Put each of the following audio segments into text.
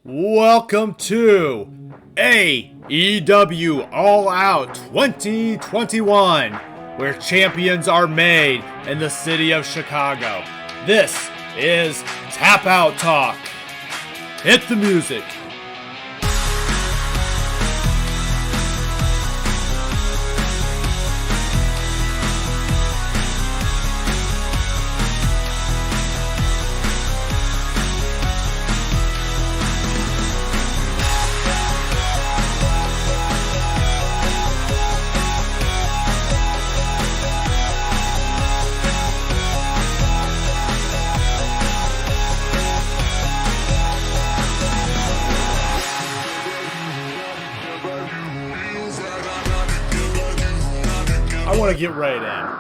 Welcome to AEW All Out 2021, where champions are made in the city of Chicago. This is Tap Out Talk. Hit the music. I want to get right in.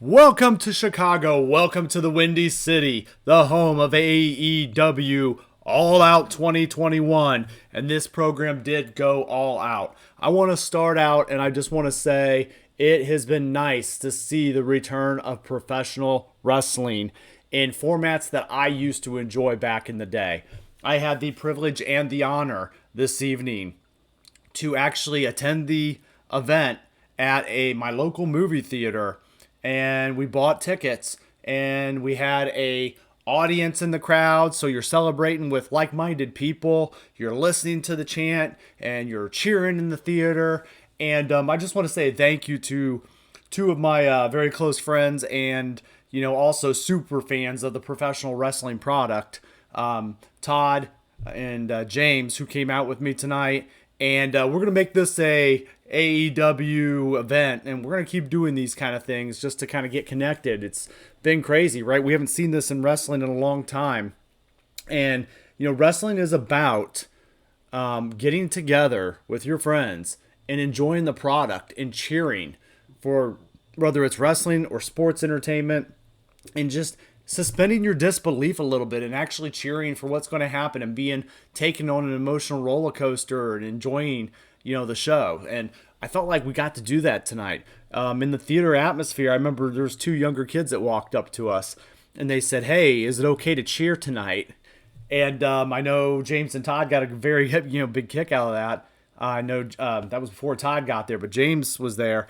Welcome to Chicago. Welcome to the Windy City, the home of AEW All Out 2021. And this program did go all out. I want to start out and I just want to say it has been nice to see the return of professional wrestling in formats that I used to enjoy back in the day. I had the privilege and the honor this evening to actually attend the event at my local movie theater, and we bought tickets and we had a audience in the crowd. So you're celebrating with like-minded people, you're listening to the chant, and you're cheering in the theater. And I just want to say thank you to two of my very close friends and also super fans of the professional wrestling product, Todd and James, who came out with me tonight. And we're going to make this a AEW event, and we're going to keep doing these kind of things just to kind of get connected. It's been crazy, right? We haven't seen this in wrestling in a long time. And, wrestling is about getting together with your friends and enjoying the product and cheering for whether it's wrestling or sports entertainment, and just suspending your disbelief a little bit and actually cheering for what's going to happen and being taken on an emotional roller coaster and enjoying, the show. And I felt like we got to do that tonight. In the theater atmosphere, I remember there was two younger kids that walked up to us and they said, "Hey, is it okay to cheer tonight?" And I know James and Todd got a very big kick out of that. I know that was before Todd got there, but James was there.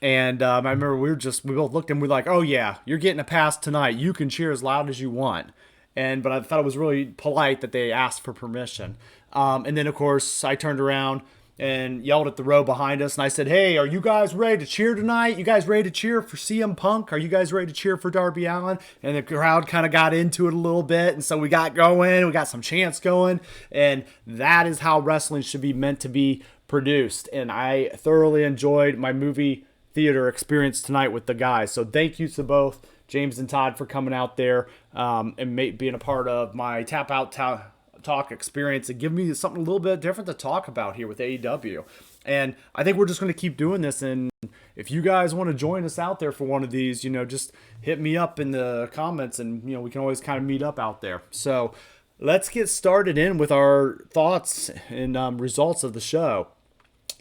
And I remember we both looked and we were like, "Oh yeah, you're getting a pass tonight. You can cheer as loud as you want." But I thought it was really polite that they asked for permission. And then of course I turned around and yelled at the row behind us and I said, "Hey, are you guys ready to cheer tonight? You guys ready to cheer for CM Punk? Are you guys ready to cheer for Darby Allin?" And the crowd kind of got into it a little bit. And so we got going, we got some chants going, and that is how wrestling should be meant to be produced. And I thoroughly enjoyed my movie theater experience tonight with the guys. So thank you to both James and Todd for coming out there and being a part of my Tap Out Talk experience and giving me something a little bit different to talk about here with AEW. And I think we're just going to keep doing this. And if you guys want to join us out there for one of these, just hit me up in the comments and, we can always kind of meet up out there. So let's get started in with our thoughts and results of the show.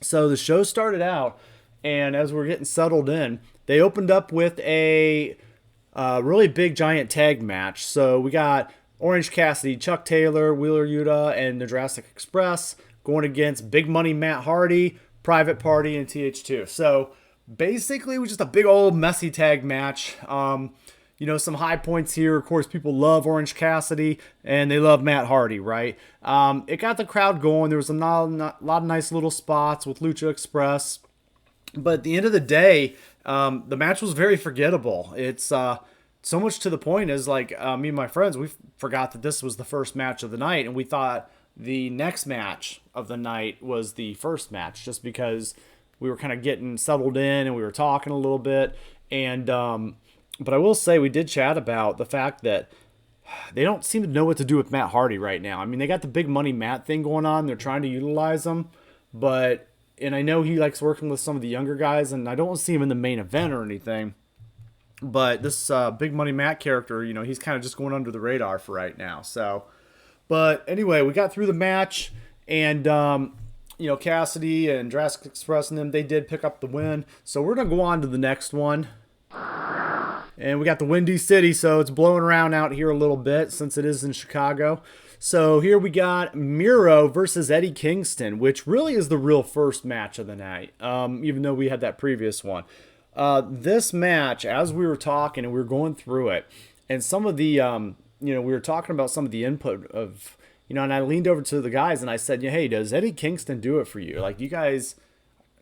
So the show started out, and as we're getting settled in, they opened up with a really big giant tag match. So we got Orange Cassidy, Chuck Taylor, Wheeler Yuta, and the Jurassic Express going against Big Money Matt Hardy, Private Party, and TH2. So basically it was just a big old messy tag match. Some high points here. Of course, people love Orange Cassidy and they love Matt Hardy, right? It got the crowd going. There was a lot of nice little spots with Lucha Express. But at the end of the day, the match was very forgettable. It's so much to the point is like me and my friends, we forgot that this was the first match of the night, and we thought the next match of the night was the first match just because we were kind of getting settled in and we were talking a little bit. And but I will say we did chat about the fact that they don't seem to know what to do with Matt Hardy right now. I mean, they got the Big Money Matt thing going on. They're trying to utilize him, and I know he likes working with some of the younger guys, and I don't see him in the main event or anything. But this Big Money Matt character, he's kind of just going under the radar for right now. So, but anyway, we got through the match, and Cassidy and Jurassic Express and them, they did pick up the win. So we're gonna go on to the next one. And we got the Windy City, so it's blowing around out here a little bit since it is in Chicago. So here we got Miro versus Eddie Kingston, which really is the real first match of the night, even though we had that previous one. This match, as we were talking and we were going through it, and some of the, we were talking about some of the input of, and I leaned over to the guys and I said, yeah, hey, does Eddie Kingston do it for you? Like, you guys,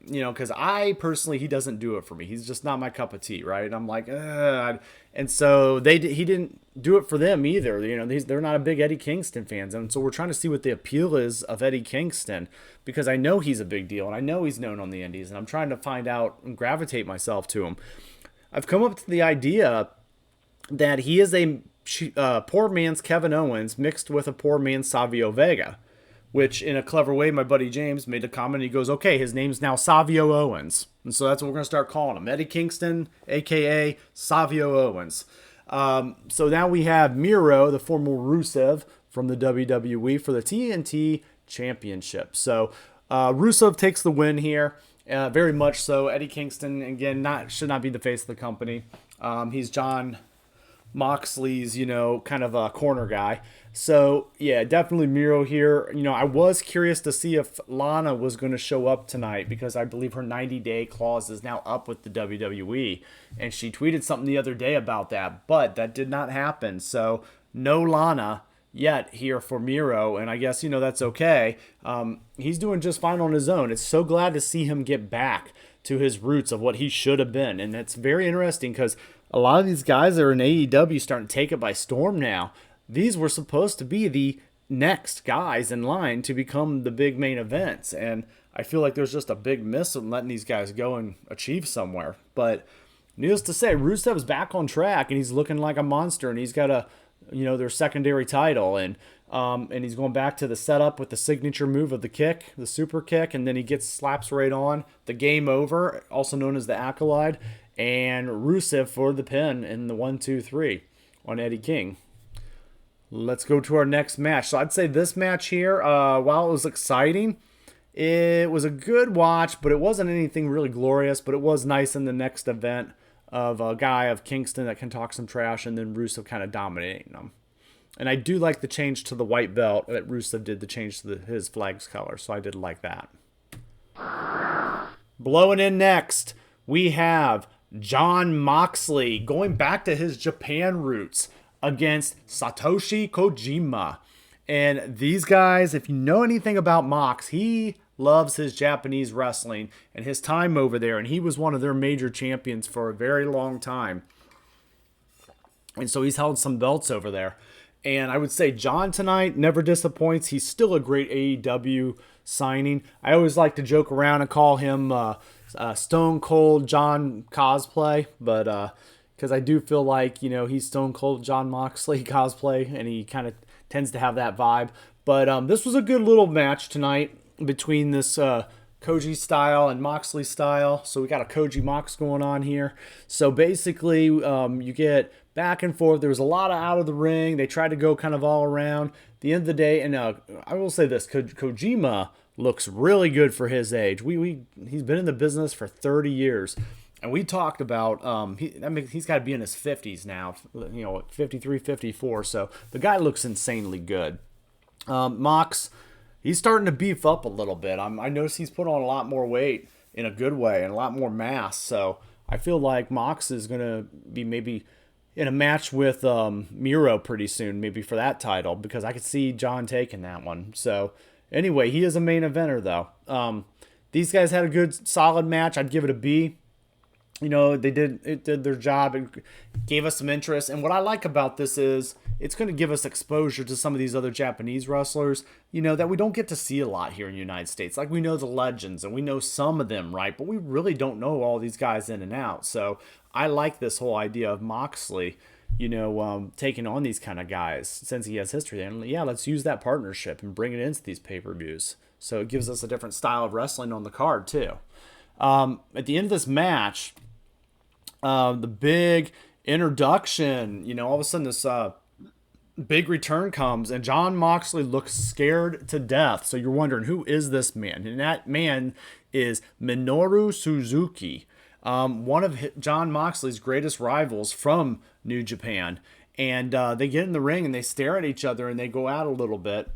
because I personally, he doesn't do it for me. He's just not my cup of tea, right? And I'm like, ugh. And so he didn't do it for them either. They're not a big Eddie Kingston fans. And so we're trying to see what the appeal is of Eddie Kingston, because I know he's a big deal and I know he's known on the indies, and I'm trying to find out and gravitate myself to him. I've come up to the idea that he is a poor man's Kevin Owens mixed with a poor man's Savio Vega, which in a clever way, my buddy James made a comment. He goes, okay, his name's now Savio Owens. And so that's what we're going to start calling him. Eddie Kingston, a.k.a. Savio Owens. So now we have Miro, the former Rusev from the WWE, for the TNT Championship. So Rusev takes the win here, very much so. Eddie Kingston, again, should not be the face of the company. He's John Moxley's, kind of a corner guy. So, yeah, definitely Miro here. I was curious to see if Lana was going to show up tonight, because I believe her 90-day clause is now up with the WWE. And she tweeted something the other day about that, but that did not happen. So, no Lana yet here for Miro, and I guess, that's okay. He's doing just fine on his own. It's so glad to see him get back to his roots of what he should have been. And it's very interesting, because a lot of these guys that are in AEW starting to take it by storm now. These were supposed to be the next guys in line to become the big main events. And I feel like there's just a big miss in letting these guys go and achieve somewhere. But needless to say, Rusev's back on track, and he's looking like a monster, and he's got their secondary title. And he's going back to the setup with the signature move of the kick, the super kick, and then he slaps right on the game over, also known as the Acolyte, and Rusev for the pin in the 1-2-3 on Eddie King. Let's go to our next match. So I'd say this match here, while it was exciting, it was a good watch, but it wasn't anything really glorious. But it was nice in the next event of a guy of Kingston that can talk some trash, and then Rusev kind of dominating them. And I do like the change to the white belt that Rusev did, the change to his flag's color. So I did like that. Blowing in next, we have Jon Moxley going back to his Japan roots against Satoshi Kojima. And these guys, if you know anything about Mox, he loves his Japanese wrestling and his time over there. And he was one of their major champions for a very long time. And so he's held some belts over there. And I would say John tonight never disappoints. He's still a great AEW signing. I always like to joke around and call him Stone Cold John cosplay, but because I do feel like, he's Stone Cold Jon Moxley cosplay, and he kind of tends to have that vibe. But this was a good little match tonight between this Koji style and Moxley style. So we got a Koji Mox going on here. So basically, you get back and forth. There was a lot of out of the ring. They tried to go kind of all around. At the end of the day, and I will say this, Kojima looks really good for his age. He's been in the business for 30 years. And we talked about, he's got to be in his 50s now, 53, 54. So the guy looks insanely good. Mox, he's starting to beef up a little bit. I noticed he's put on a lot more weight in a good way and a lot more mass. So I feel like Mox is going to be maybe in a match with Miro pretty soon, maybe for that title, because I could see John taking that one. So anyway, he is a main eventer, though. These guys had a good, solid match. I'd give it a B. They did their job and gave us some interest. And what I like about this is it's going to give us exposure to some of these other Japanese wrestlers, that we don't get to see a lot here in the United States. Like, we know the legends and we know some of them, right? But we really don't know all these guys in and out. So I like this whole idea of Moxley, taking on these kind of guys since he has history. And yeah, let's use that partnership and bring it into these pay-per-views. So it gives us a different style of wrestling on the card too. At the end of this match, the big introduction, all of a sudden this big return comes, and Jon Moxley looks scared to death. So you're wondering, who is this man? And that man is Minoru Suzuki, one of Jon Moxley's greatest rivals from New Japan. and they get in the ring and they stare at each other and they go out a little bit.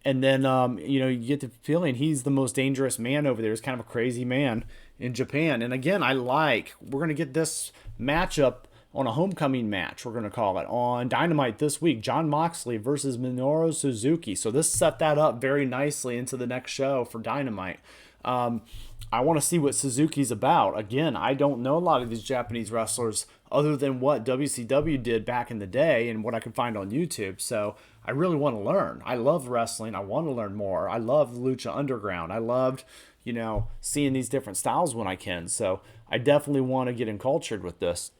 And then, you get the feeling he's the most dangerous man over there. He's kind of a crazy man in Japan. And again, we're going to get this matchup on a homecoming match, we're going to call it, on Dynamite this week. Jon Moxley versus Minoru Suzuki. So this set that up very nicely into the next show for Dynamite. I want to see what Suzuki's about. Again, I don't know a lot of these Japanese wrestlers other than what WCW did back in the day and what I can find on YouTube. So I really want to learn. I love wrestling. I want to learn more. I love Lucha Underground. I loved, seeing these different styles when I can. So I definitely want to get encultured with this.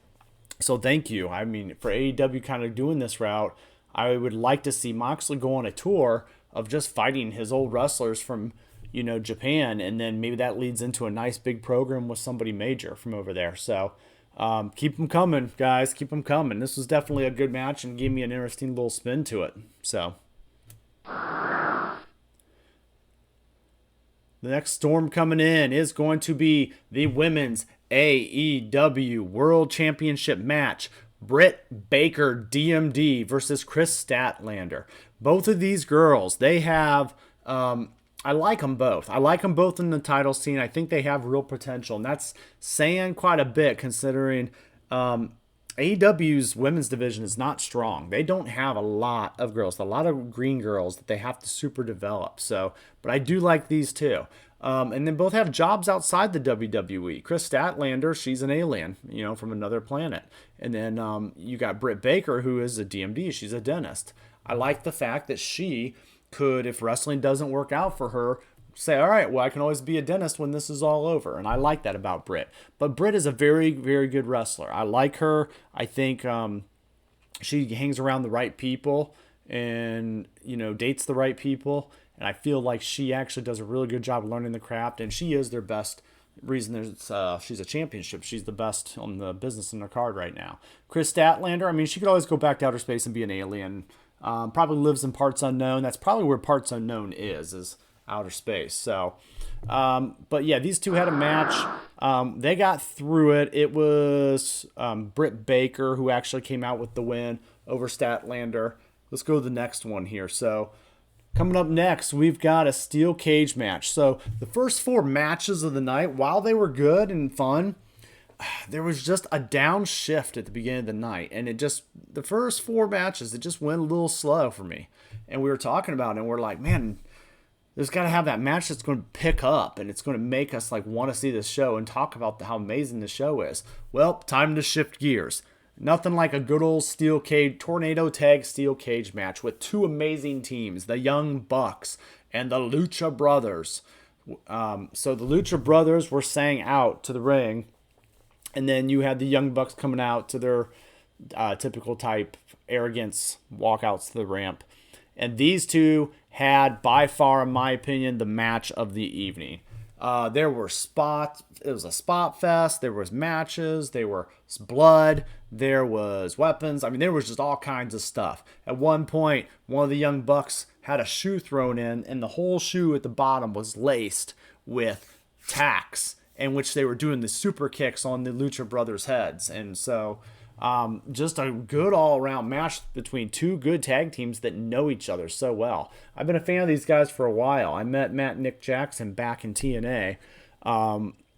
So thank you. I mean, for AEW kind of doing this route, I would like to see Moxley go on a tour of just fighting his old wrestlers from, Japan, and then maybe that leads into a nice big program with somebody major from over there. So keep them coming, guys. Keep them coming. This was definitely a good match and gave me an interesting little spin to it. So the next storm coming in is going to be the women's AEW World Championship match. Britt Baker, DMD, versus Chris Statlander. Both of these girls, they have... I like them both. I like them both in the title scene. I think they have real potential, and that's saying quite a bit considering AEW's women's division is not strong. They don't have a lot of girls, a lot of green girls that they have to super develop. So, but I do like these two. And then both have jobs outside the WWE. Chris Statlander, she's an alien, from another planet. And then you got Britt Baker, who is a DMD. She's a dentist. I like the fact that she could, if wrestling doesn't work out for her, say, all right, well, I can always be a dentist when this is all over. And I like that about Britt. But Britt is a very, very good wrestler. I like her. I think she hangs around the right people and, dates the right people. And I feel like she actually does a really good job learning the craft. And she is their best reason she's a championship. She's the best on the business in their card right now. Chris Statlander, I mean, she could always go back to outer space and be an alien. Probably lives in Parts Unknown. That's probably where Parts Unknown is outer space. So, but yeah, these two had a match. They got through it. It was Britt Baker who actually came out with the win over Statlander. Let's go to the next one here. So, coming up next, we've got a steel cage match. So, the first four matches of the night, while they were good and fun, there was just a downshift at the beginning of the night. And the first four matches, it just went a little slow for me. And we were talking about it, and we're like, man, there's got to have that match that's going to pick up, and it's going to make us want to see this show and talk about how amazing the show is. Well, time to shift gears. Nothing like a good old steel cage, tornado tag steel cage match with two amazing teams, the Young Bucks and the Lucha Brothers. So the Lucha Brothers were sang out to the ring. And then you had the Young Bucks coming out to their typical type arrogance walkouts to the ramp. And these two had, by far, in my opinion, the match of the evening. There were spots. It was a spot fest. There was matches. There was blood. There was weapons. I mean, there was just all kinds of stuff. At one point, one of the Young Bucks had a shoe thrown in, and the whole shoe at the bottom was laced with tacks, in which they were doing the super kicks on the Lucha Brothers' heads. And so just a good all-around match between two good tag teams that know each other so well. I've been a fan of these guys for a while. I met Matt and Nick Jackson back in TNA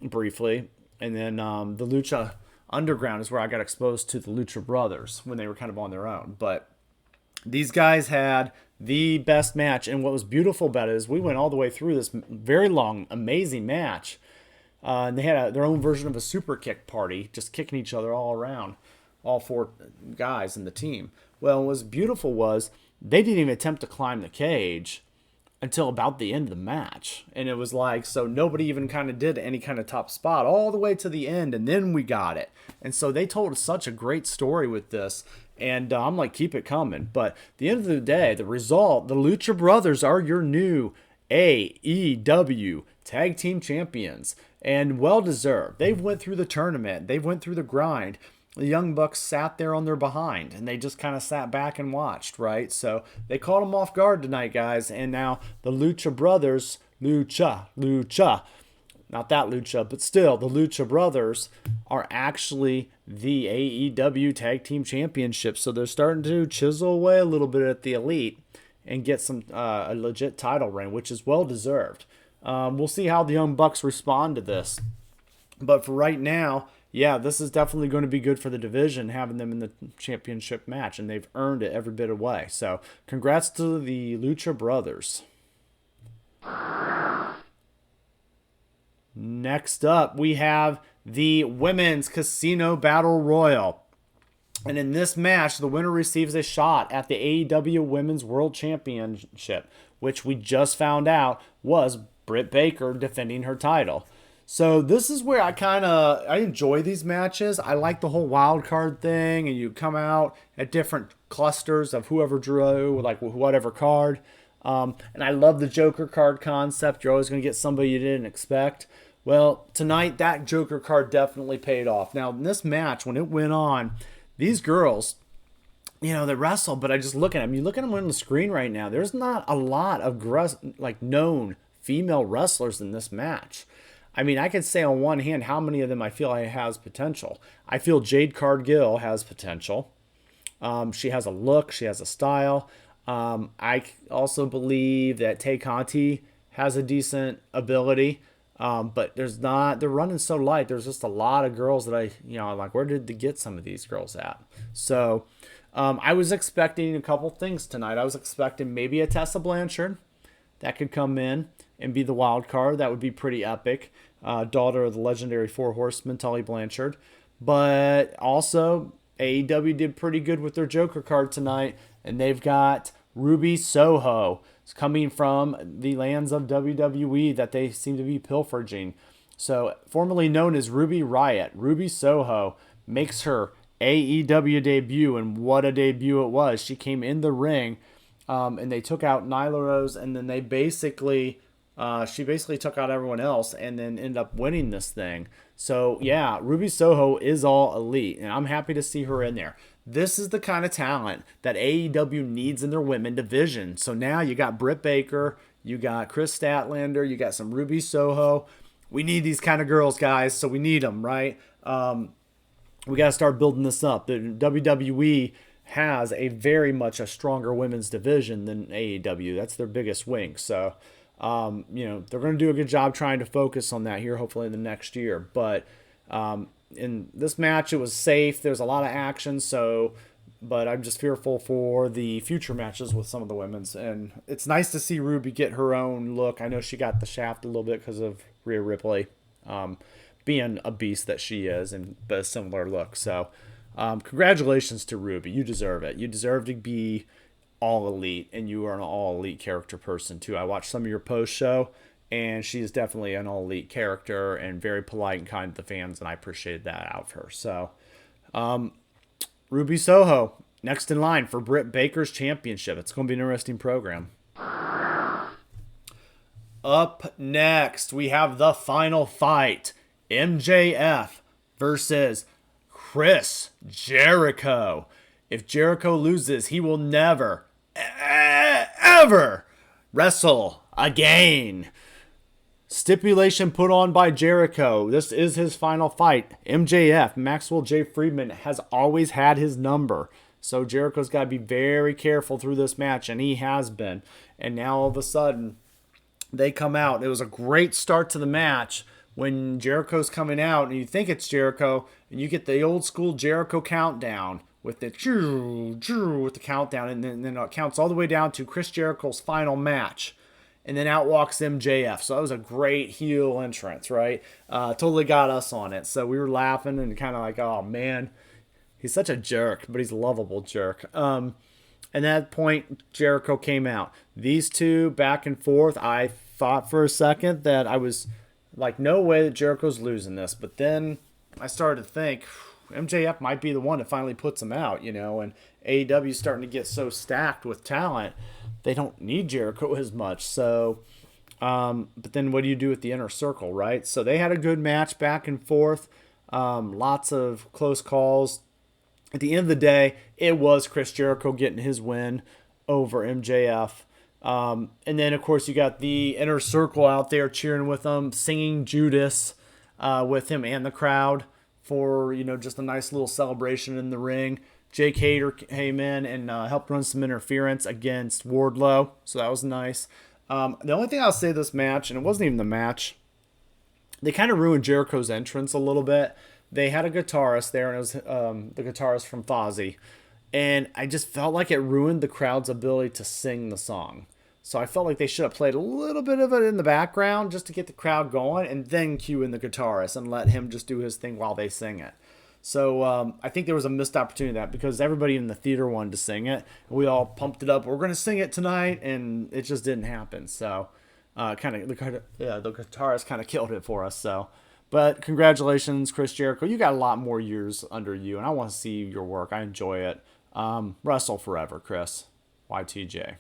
briefly. And then the Lucha Underground is where I got exposed to the Lucha Brothers when they were kind of on their own. But these guys had the best match. And what was beautiful about it is we went all the way through this very long, amazing match. And they had their own version of a super kick party, just kicking each other all around, all four guys in the team. Well, what was beautiful was they didn't even attempt to climb the cage until about the end of the match. And it was so nobody even kind of did any kind of top spot all the way to the end, and then we got it. And so they told such a great story with this, and I'm like, keep it coming. But at the end of the day, the result, the Lucha Brothers are your new AEW Tag Team Champions. And well-deserved. They went through the tournament. They went through the grind. The Young Bucks sat there on their behind, and they just kind of sat back and watched, right? So they caught them off guard tonight, guys. And now the Lucha Brothers, Lucha, not that Lucha, but still, the Lucha Brothers are actually the AEW Tag Team Championship. So they're starting to chisel away a little bit at the Elite and get some a legit title reign, which is well deserved. We'll see how the Young Bucks respond to this. But for right now, yeah, this is definitely going to be good for the division, having them in the championship match, and they've earned it every bit of way. So congrats to the Lucha Brothers. Next up, we have the Women's Casino Battle Royal. And in this match, the winner receives a shot at the AEW Women's World Championship, which we just found out was Britt Baker defending her title. So this is where I enjoy these matches. I like the whole wild card thing, and you come out at different clusters of whoever drew, like whatever card. And I love the Joker card concept. You're always going to get somebody you didn't expect. Well, tonight that Joker card definitely paid off. Now, in this match, when it went on, these girls, they wrestle, but I just look at them. You look at them on the screen right now. There's not a lot of known female wrestlers in this match. I mean, I could say on one hand how many of them I feel has potential. I feel Jade Cargill has potential. She has a look. She has a style. I also believe that Tay Conti has a decent ability. But they're running so light. There's just a lot of girls that I'm like, where did they get some of these girls at? So I was expecting a couple things tonight. I was expecting maybe a Tessa Blanchard that could come in and be the wild card. That would be pretty epic. Daughter of the legendary Four Horsemen, Tully Blanchard. But also, AEW did pretty good with their Joker card tonight, and they've got Ruby Soho. It's coming from the lands of WWE that they seem to be pilfering. So, formerly known as Ruby Riott, Ruby Soho makes her AEW debut, and what a debut it was. She came in the ring, and they took out Nyla Rose, and then she basically took out everyone else and then ended up winning this thing. So, yeah, Ruby Soho is all elite, and I'm happy to see her in there. This is the kind of talent that AEW needs in their women division. So now you got Britt Baker, you got Chris Statlander, you got some Ruby Soho. We need these kind of girls, guys, so we need them, right? We got to start building this up. The WWE has very much a stronger women's division than AEW. That's their biggest wing. So, they're going to do a good job trying to focus on that here, hopefully in the next year. But in this match, it was safe. There's a lot of action, but I'm just fearful for the future matches with some of the women's. And it's nice to see Ruby get her own look. I know she got the shaft a little bit because of Rhea Ripley being a beast that she is, but a similar look. So congratulations to Ruby. You deserve it. You deserve to be all elite, and you are an all elite character person too. I watched some of your post show, and she is definitely an all elite character and very polite and kind to the fans, and I appreciated that out of her. So Ruby Soho next in line for Britt Baker's championship. It's going to be an interesting program. Up next, we have the final fight, MJF versus Chris Jericho. If Jericho loses, he will never, ever wrestle again. Stipulation put on by Jericho. This is his final fight. MJF, Maxwell J. Friedman, has always had his number. So Jericho's got to be very careful through this match, and he has been. And now all of a sudden, they come out. It was a great start to the match when Jericho's coming out, and you think it's Jericho, and you get the old school Jericho countdown with the countdown, and then it counts all the way down to Chris Jericho's final match. And then out walks MJF. So that was a great heel entrance, right? Totally got us on it. So we were laughing and kind of like, oh, man, he's such a jerk, but he's a lovable jerk. And at that point, Jericho came out. These two back and forth, I thought for a second that I was like, no way that Jericho's losing this. But then I started to think, MJF might be the one that finally puts him out, and AEW's starting to get so stacked with talent, they don't need Jericho as much. So, but then what do you do with the inner circle, right? So they had a good match back and forth, lots of close calls. At the end of the day, it was Chris Jericho getting his win over MJF. And then, of course, you got the inner circle out there cheering with him, singing Judas with him and the crowd for, just a nice little celebration in the ring. Jake Hader came in and helped run some interference against Wardlow, so that was nice. The only thing I'll say this match, and it wasn't even the match, they kind of ruined Jericho's entrance a little bit. They had a guitarist there, and it was the guitarist from Fozzy. And I just felt like it ruined the crowd's ability to sing the song. So I felt like they should have played a little bit of it in the background just to get the crowd going, and then cue in the guitarist and let him just do his thing while they sing it. So I think there was a missed opportunity of that because everybody in the theater wanted to sing it. We all pumped it up. We're going to sing it tonight, and it just didn't happen. So the guitarist kind of killed it for us. So, but congratulations, Chris Jericho. You got a lot more years under you, and I want to see your work. I enjoy it. Wrestle forever, Chris. YTJ.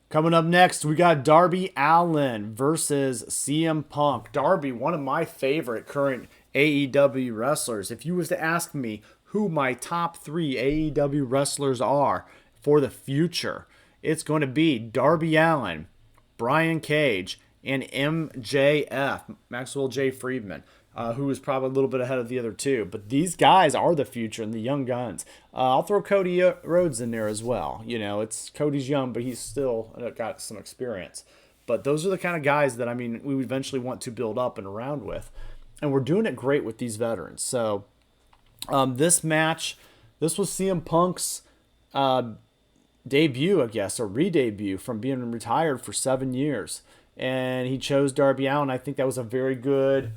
Coming up next, we got Darby Allin versus CM Punk. Darby, one of my favorite current AEW wrestlers. If you was to ask me who my top 3 AEW wrestlers are for the future, it's going to be Darby Allin, Brian Cage, and MJF, Maxwell J. Friedman. Who is probably a little bit ahead of the other two. But these guys are the future and the young guns. I'll throw Cody Rhodes in there as well. It's Cody's young, but he's still got some experience. But those are the kind of guys that, we eventually want to build up and around with. And we're doing it great with these veterans. So this match, this was CM Punk's debut, I guess, or re-debut from being retired for 7 years. And he chose Darby Allin. I think that was a very good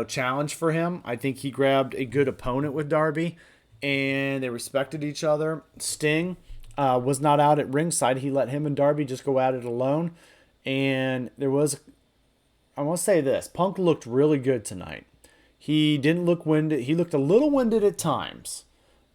challenge for him. I think he grabbed a good opponent with Darby, and they respected each other. Sting was not out at ringside. He let him and Darby just go at it alone. And I want to say this, Punk looked really good tonight. He didn't look winded. He looked a little winded at times,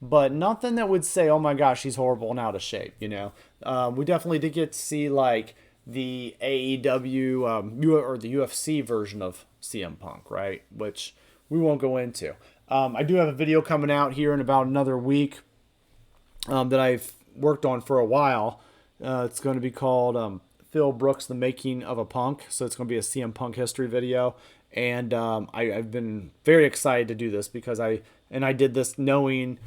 but nothing that would say, oh my gosh, he's horrible and out of shape. We definitely did get to see the AEW or the UFC version of CM Punk, right? Which we won't go into. I do have a video coming out here in about another week that I've worked on for a while. It's going to be called Phil Brooks, The Making of a Punk. So it's going to be a CM Punk history video. And I've been very excited to do this because I did this knowing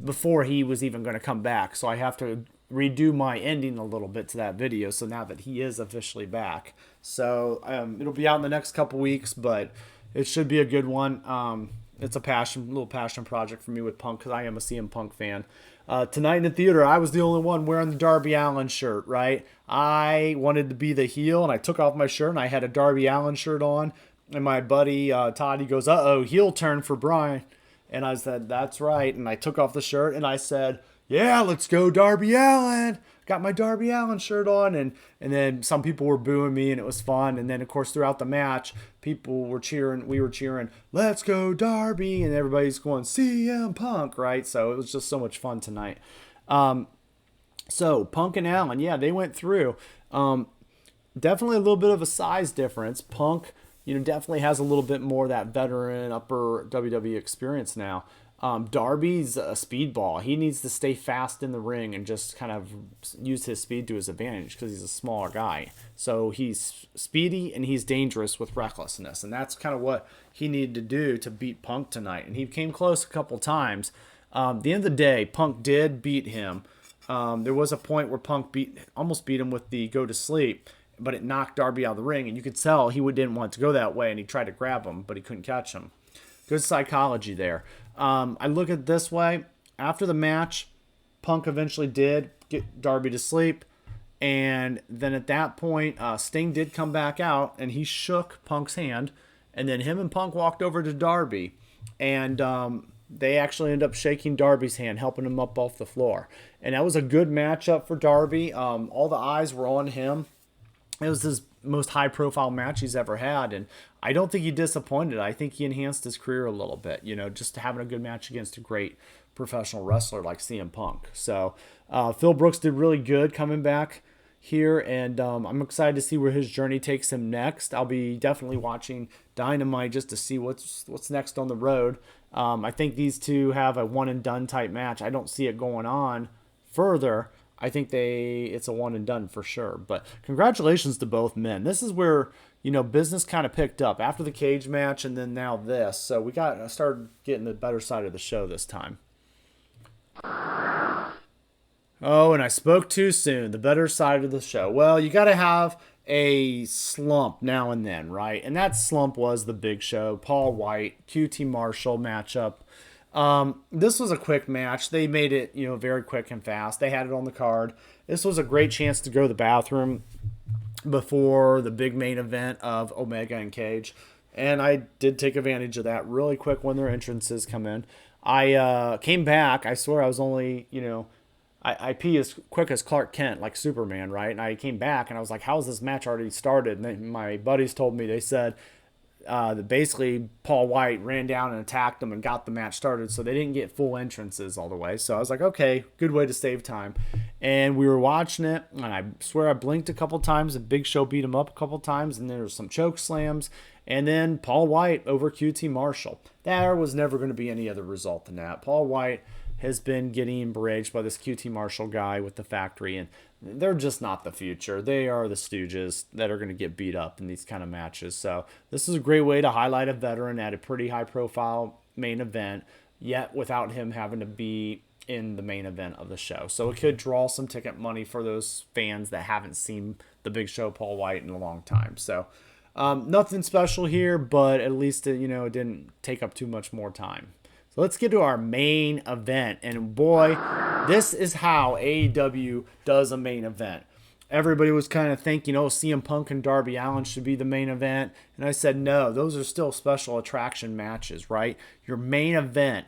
before he was even going to come back. So I have to redo my ending a little bit to that video. So now that he is officially back. So it'll be out in the next couple weeks, but it should be a good one. It's a little passion project for me with Punk because I am a CM Punk fan. Tonight in the theater, I was the only one wearing the Darby Allin shirt, right? I wanted to be the heel, and I took off my shirt, and I had a Darby Allin shirt on. And my buddy Todd, he goes, uh-oh, heel turn for Bryan. And I said, that's right. And I took off the shirt, and I said, yeah, let's go Darby Allin. Got my Darby Allin shirt on, and then some people were booing me, and it was fun. And then, of course, throughout the match, people were cheering. We were cheering, let's go Darby, and everybody's going CM Punk, right? So it was just so much fun tonight. So Punk and Allin, yeah, they went through. Definitely a little bit of a size difference. Punk, definitely has a little bit more of that veteran upper WWE experience now. Darby's a speedball. He needs to stay fast in the ring and just kind of use his speed to his advantage because he's a smaller guy. So he's speedy and he's dangerous with recklessness. And that's kind of what he needed to do to beat Punk tonight. And he came close a couple times. At the end of the day, Punk did beat him. There was a point where Punk almost beat him with the go to sleep, but it knocked Darby out of the ring. And you could tell he didn't want to go that way, and he tried to grab him, but he couldn't catch him. Good psychology there. I look at it this way. After the match, Punk eventually did get Darby to sleep. And then at that point, Sting did come back out, and he shook Punk's hand. And then him and Punk walked over to Darby. And they actually ended up shaking Darby's hand, helping him up off the floor. And that was a good matchup for Darby. All the eyes were on him. It was his most high-profile match he's ever had, and I don't think he disappointed. I think he enhanced his career a little bit, just having a good match against a great professional wrestler like CM Punk. So Phil Brooks did really good coming back here, and I'm excited to see where his journey takes him next. I'll be definitely watching Dynamite just to see what's next on the road. I think these two have a one-and-done type match. I don't see it going on further. I think it's a one and done for sure. But congratulations to both men. This is where, business kind of picked up after the cage match and then now this. So we started getting the better side of the show this time. Oh, and I spoke too soon. The better side of the show. Well, you got to have a slump now and then, right? And that slump was the Big Show, Paul White, QT Marshall matchup. This was a quick match. They made it, very quick and fast. They had it on the card. This was a great chance to go to the bathroom before the big main event of Omega and Cage. And I did take advantage of that really quick when their entrances come in. I came back. I swear I was only, I pee as quick as Clark Kent, like Superman, right? And I came back and I was like, how's this match already started? And my buddies told me, they said that basically Paul White ran down and attacked them and got the match started. So they didn't get full entrances all the way. So I was like, okay, good way to save time. And we were watching it, and I swear I blinked a couple times, and Big Show beat him up a couple times, and there was some choke slams. And then Paul White over QT Marshall. There was never going to be any other result than that. Paul White has been getting berated by this QT Marshall guy with the factory, and they're just not the future. They are the stooges that are going to get beat up in these kind of matches. So this is a great way to highlight a veteran at a pretty high-profile main event, yet without him having to be in the main event of the show. So it could draw some ticket money for those fans that haven't seen the Big Show, Paul White, in a long time. So nothing special here, but at least it didn't take up too much more time. So let's get to our main event. And boy, this is how AEW does a main event. Everybody was kind of thinking, CM Punk and Darby Allin should be the main event. And I said, no, those are still special attraction matches, right? Your main event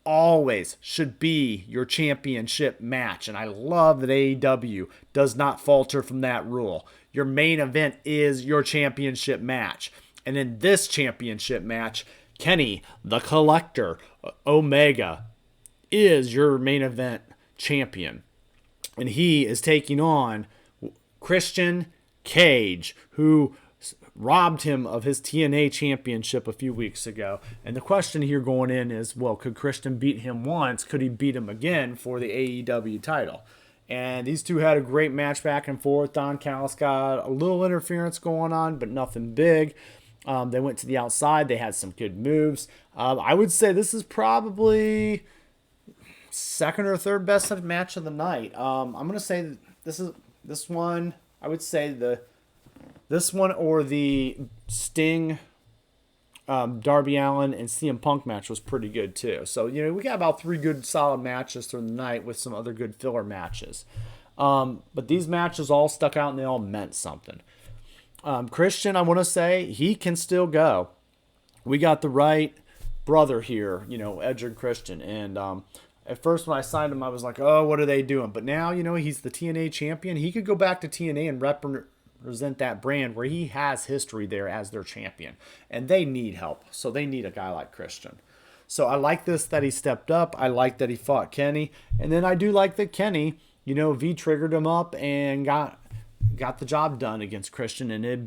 always should be your championship match. And I love that AEW does not falter from that rule. Your main event is your championship match. And in this championship match, Kenny, the Collector, Omega, is your main event champion. And he is taking on Christian Cage, who robbed him of his TNA championship a few weeks ago. And the question here going in is, well, could Christian beat him once? Could he beat him again for the AEW title? And these two had a great match back and forth. Don Callis got a little interference going on, but nothing big. They went to the outside. They had some good moves. I would say this is probably second or third best match of the night. I'm going to say this one. I would say this one or the Sting, Darby Allin and CM Punk match was pretty good too. So we got about 3 good solid matches through the night with some other good filler matches. But these matches all stuck out and they all meant something. Christian, I want to say, he can still go. We got the right brother here, Edger Christian. And at first when I signed him, I was like, oh, what are they doing? But now, he's the TNA champion. He could go back to TNA and represent that brand where he has history there as their champion. And they need help. So they need a guy like Christian. So I like this that he stepped up. I like that he fought Kenny. And then I do like that Kenny, V triggered him up and got the job done against Christian, and it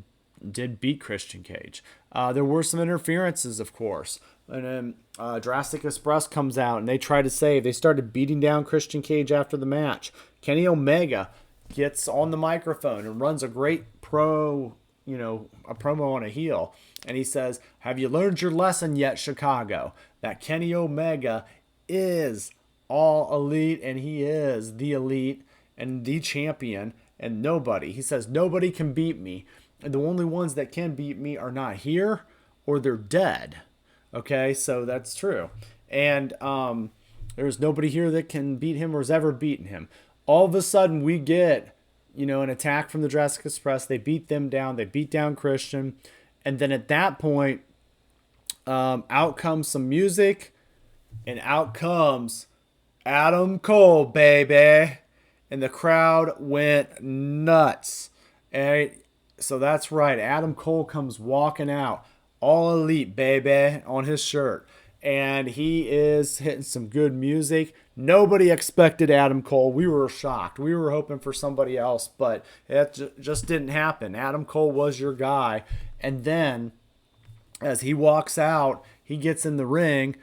did beat Christian Cage. There were some interferences, of course. And then Jurassic Express comes out, and they try to save. They started beating down Christian Cage after the match. Kenny Omega gets on the microphone and runs a great a promo on a heel. And he says, have you learned your lesson yet, Chicago? That Kenny Omega is all elite, and he is the elite and the champion. And he says, nobody can beat me. And the only ones that can beat me are not here or they're dead. Okay, so that's true. And there's nobody here that can beat him or has ever beaten him. All of a sudden, we get, an attack from the Jurassic Express. They beat them down. They beat down Christian. And then at that point, out comes some music. And out comes Adam Cole, baby. And the crowd went nuts. And so that's right. Adam Cole comes walking out. All Elite, baby, on his shirt. And he is hitting some good music. Nobody expected Adam Cole. We were shocked. We were hoping for somebody else, but it just didn't happen. Adam Cole was your guy. And then, as he walks out, he gets in the ring,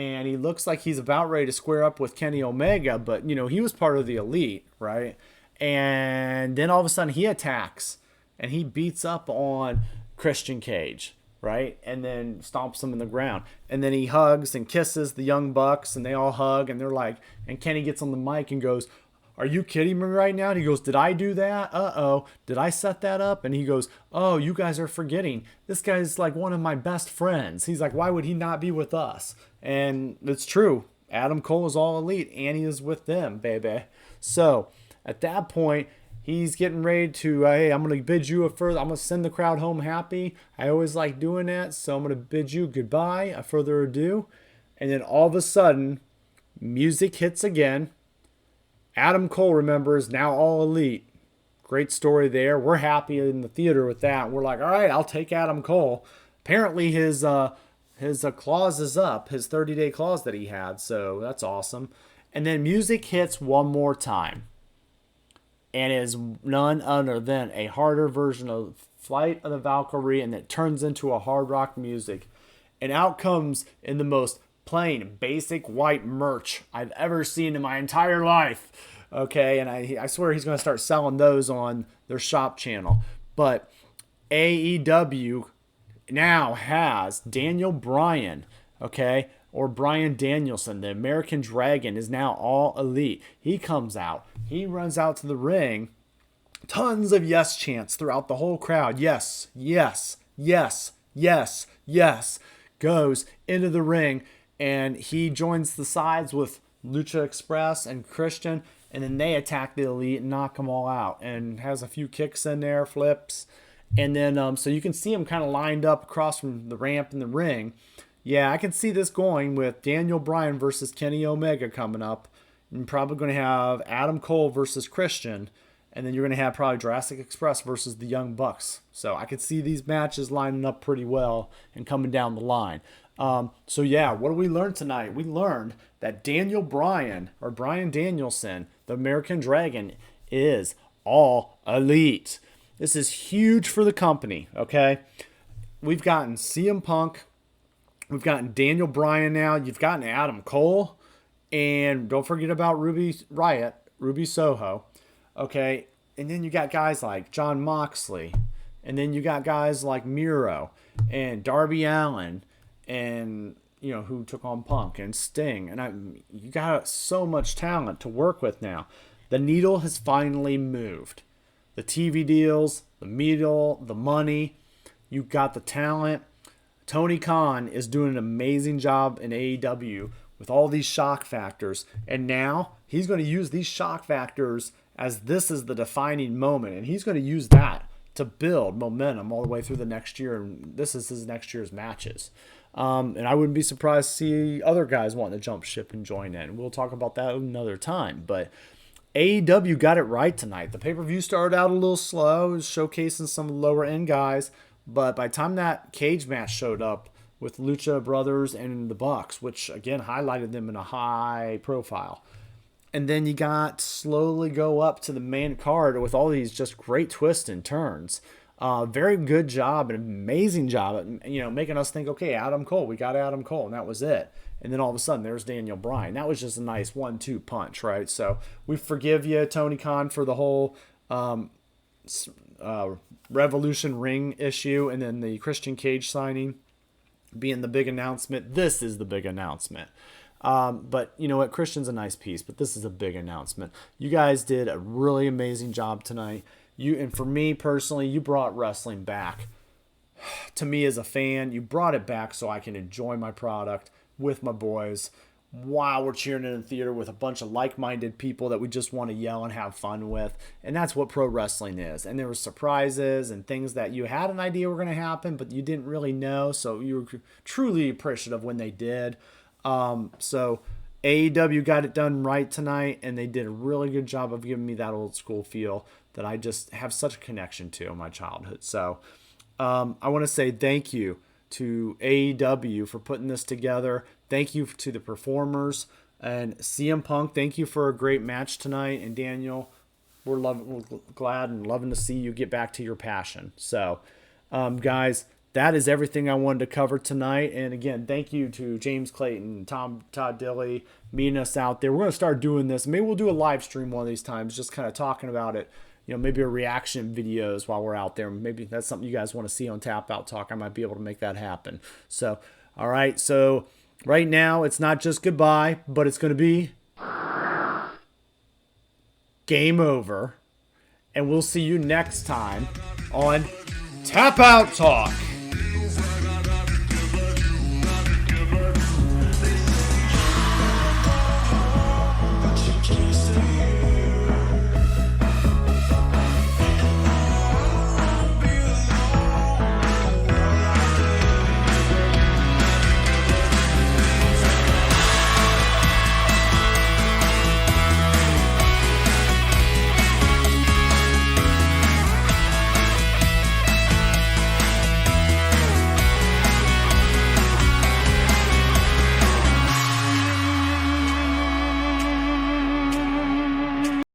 and he looks like he's about ready to square up with Kenny Omega, but he was part of the Elite, right? And then all of a sudden he attacks and he beats up on Christian Cage, right? And then stomps him in the ground. And then he hugs and kisses the Young Bucks, and they all hug, and they're like, and Kenny gets on the mic and goes, "Are you kidding me right now?" And he goes, "Did I do that? Uh-oh. Did I set that up?" And he goes, "Oh, you guys are forgetting. This guy's like one of my best friends." He's like, "Why would he not be with us?" And it's true. Adam Cole is all Elite, and he is with them, baby. So at that point, he's getting ready to, hey, I'm going to bid you I'm going to send the crowd home happy. I always like doing that, so I'm going to bid you goodbye, a further ado. And then all of a sudden, music hits again. Adam Cole, remember, is now all Elite. Great story there. We're happy in the theater with that. We're like, all right, I'll take Adam Cole. Apparently his clause is up, his 30-day clause that he had, so that's awesome. And then music hits one more time, and is none other than a harder version of Flight of the Valkyrie, and it turns into a hard rock music. And out comes in the most plain, basic white merch I've ever seen in my entire life. Okay, and I swear he's going to start selling those on their shop channel. But AEW now has Daniel Bryan, okay, or Bryan Danielson, the American Dragon, is now all Elite. He comes out. He runs out to the ring. Tons of yes chants throughout the whole crowd. Yes, yes, yes, yes, yes. Goes into the ring, and he joins the sides with Lucha Express and Christian, and then they attack the Elite and knock them all out, and has a few kicks in there, flips. And then, so you can see him kind of lined up across from the ramp in the ring. Yeah, I can see this going with Daniel Bryan versus Kenny Omega coming up. And probably going to have Adam Cole versus Christian. And then you're going to have probably Jurassic Express versus the Young Bucks. So I could see these matches lining up pretty well and coming down the line. So yeah, what did we learn tonight? We learned that Daniel Bryan, or Bryan Danielson, the American Dragon, is all Elite. This is huge for the company, okay? We've gotten CM Punk. We've gotten Daniel Bryan now. You've gotten Adam Cole. And don't forget about Ruby Riott, Ruby Soho. Okay? And then you got guys like Jon Moxley. And then you got guys like Miro and Darby Allin. And, who took on Punk and Sting. And you got so much talent to work with now. The needle has finally moved. The TV deals, the media, the money. You got the talent. Tony Khan is doing an amazing job in AEW with all these shock factors. And now he's going to use these shock factors as this is the defining moment. And he's going to use that to build momentum all the way through the next year. And this is his next year's matches. And I wouldn't be surprised to see other guys wanting to jump ship and join in. We'll talk about that another time. But AEW got it right tonight. The pay-per-view started out a little slow, showcasing some lower-end guys. But by the time that cage match showed up with Lucha Brothers and the Bucks, which, again, highlighted them in a high profile. And then you got slowly go up to the main card with all these just great twists and turns. Very good job, an amazing job at, making us think, okay, Adam Cole, we got Adam Cole, and that was it. And then all of a sudden, there's Daniel Bryan. That was just a nice 1-2 punch, right? So we forgive you, Tony Khan, for the whole Revolution ring issue, and then the Christian Cage signing being the big announcement. This is the big announcement. But you know what? Christian's a nice piece, but this is a big announcement. You guys did a really amazing job tonight. And for me personally, you brought wrestling back. To me as a fan, you brought it back so I can enjoy my product with my boys while we're cheering in the theater with a bunch of like-minded people that we just want to yell and have fun with. And that's what pro wrestling is. And there were surprises and things that you had an idea were going to happen, but you didn't really know. So you were truly appreciative when they did. So AEW got it done right tonight, and they did a really good job of giving me that old school feel that I just have such a connection to in my childhood. So I want to say thank you to AEW for putting this together. Thank you to the performers. And CM Punk, thank you for a great match tonight. And Daniel, we're glad and loving to see you get back to your passion. So, guys, that is everything I wanted to cover tonight. And again, thank you to James Clayton, Todd Dilly, meeting us out there. We're going to start doing this. Maybe we'll do a live stream one of these times, just kind of talking about it. Maybe a reaction videos while we're out there. Maybe that's something you guys want to see on Tap Out Talk. I might be able to make that happen. So, all right. So right now, it's not just goodbye, but it's going to be game over. And we'll see you next time on Tap Out Talk.